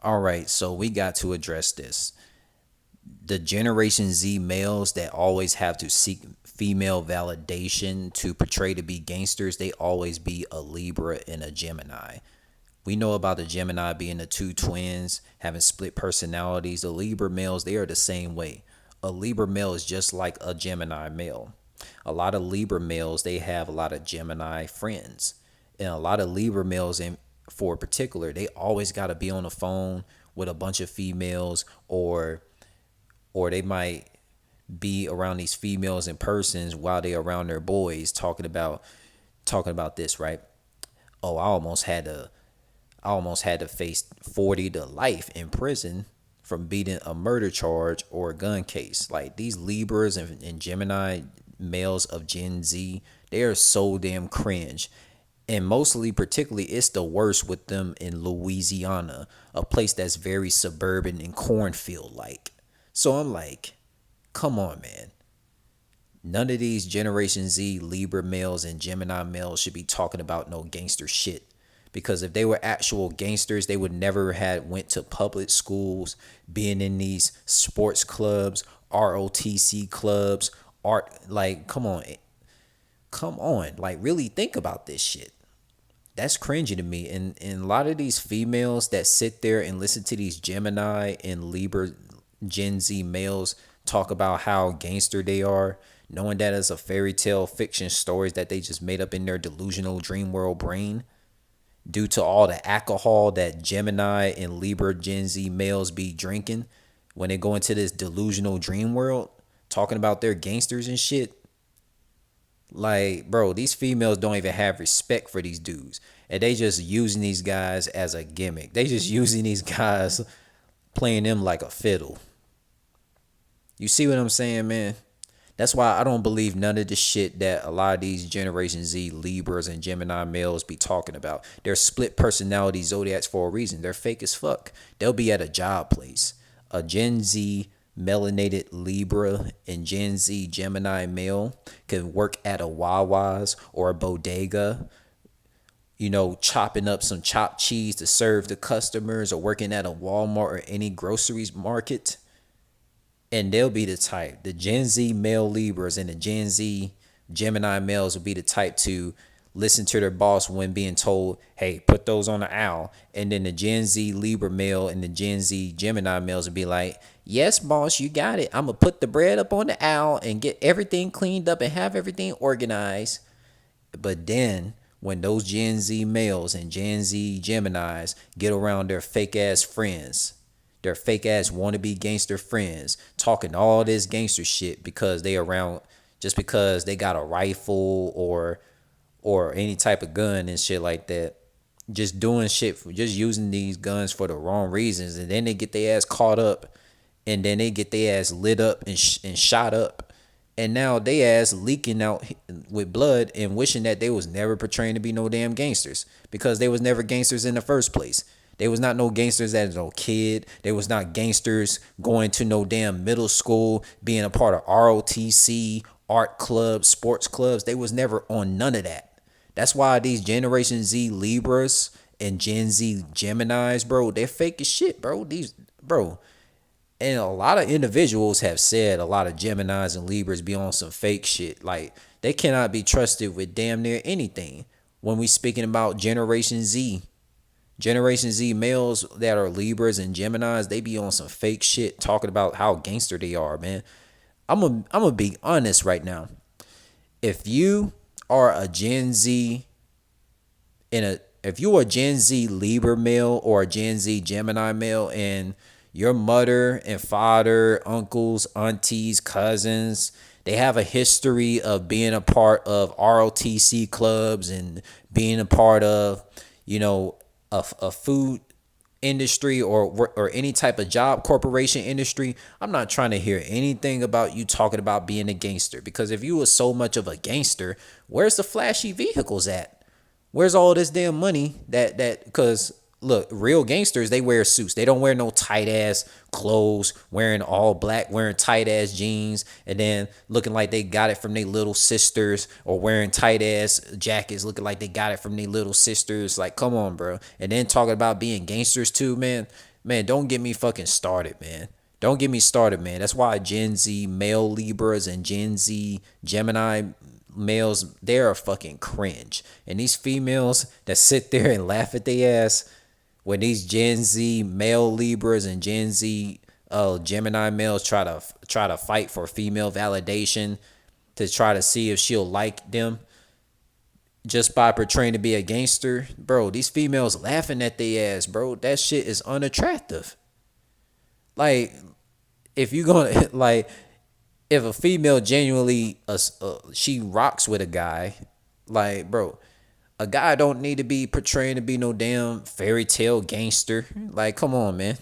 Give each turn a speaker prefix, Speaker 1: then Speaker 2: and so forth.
Speaker 1: All right, so we got to address this. The Generation Z males that always have to seek female validation to portray to be gangsters, they always be a Libra and a Gemini. We know about the Gemini being the two twins, having split personalities. The Libra males, they are the same way. A Libra male is just like a Gemini male. A lot of Libra males, they have a lot of Gemini friends. And a lot of Libra males, in for particular, they always got to be on the phone with a bunch of females, or they might be around these females in persons while they around their boys talking about this, right? Oh, I almost had to face 40 to life in prison from beating a murder charge or a gun case. Like these Libras and Gemini males of Gen Z, they are so damn cringe. And mostly, particularly, it's the worst with them in Louisiana, a place that's very suburban and cornfield like. So I'm like, come on, man. None of these Generation Z Libra males and Gemini males should be talking about no gangster shit. Because if they were actual gangsters, they would never had went to public schools, being in these sports clubs, ROTC clubs, art. Like, come on, like really think about this shit. That's cringy to me. And a lot of these females that sit there and listen to these Gemini and Libra Gen Z males talk about how gangster they are, knowing that it's a fairy tale fiction stories that they just made up in their delusional dream world brain due to all the alcohol that Gemini and Libra Gen Z males be drinking when they go into this delusional dream world, talking about their gangsters and shit. Like, bro, these females don't even have respect for these dudes. And they just using these guys as a gimmick. They just using these guys, playing them like a fiddle. You see what I'm saying, man? That's why I don't believe none of the shit that a lot of these Generation Z Libras and Gemini males be talking about. They're split personality zodiacs for a reason. They're fake as fuck. They'll be at a job place. A Gen Z melanated Libra and Gen Z Gemini male can work at a Wawa's or a bodega, chopping up some chopped cheese to serve the customers, or working at a Walmart or any groceries market. And they'll be the type, the Gen Z male Libras and the Gen Z Gemini males will be the type to listen to their boss when being told, hey, put those on the owl. And then the Gen Z Libra male and the Gen Z Gemini males will be like, yes, boss, you got it. I'm going to put the bread up on the owl and get everything cleaned up and have everything organized. But then when those Gen Z males and Gen Z Geminis get around their fake ass friends, their fake ass wannabe gangster friends, talking all this gangster shit because they around, just because they got a rifle or any type of gun and shit like that, just doing shit for just using these guns for the wrong reasons, and then they get their ass caught up, and then they get their ass lit up and shot up, and now they ass leaking out with blood and wishing that they was never portraying to be no damn gangsters, because they was never gangsters in the first place. They was not no gangsters as no kid. They was not gangsters going to no damn middle school, being a part of ROTC, art clubs, sports clubs. They was never on none of that. That's why these Generation Z Libras and Gen Z Geminis, bro, they're fake as shit, bro. Bro. And a lot of individuals have said a lot of Geminis and Libras be on some fake shit. Like, they cannot be trusted with damn near anything. When we speaking about Generation Z males that are Libras and Geminis, they be on some fake shit talking about how gangster they are, man. I'm gonna be honest right now. If you are a Gen Z if you are a Gen Z Libra male or a Gen Z Gemini male, and your mother and father, uncles, aunties, cousins, they have a history of being a part of ROTC clubs and being a part of, a food industry or any type of job corporation industry, I'm not trying to hear anything about you talking about being a gangster. Because if you were so much of a gangster, where's the flashy vehicles at? Where's all this damn money because look, real gangsters, they wear suits. They don't wear no tight ass clothes, wearing all black, wearing tight ass jeans, and then looking like they got it from their little sisters, or wearing tight ass jackets looking like they got it from their little sisters. Like, come on, bro. And then talking about being gangsters too, man. Man, don't get me fucking started, man. Don't get me started, man. That's why Gen Z male Libras and Gen Z Gemini males, they're fucking cringe. And these females that sit there and laugh at their ass when these Gen Z male Libras and Gen Z Gemini males try to fight for female validation to try to see if she'll like them just by portraying to be a gangster, bro, these females laughing at their ass, bro. That shit is unattractive. Like, if you gonna like, if a female genuinely she rocks with a guy, like, bro, a guy don't need to be portraying to be no damn fairy tale gangster. Like, come on, man.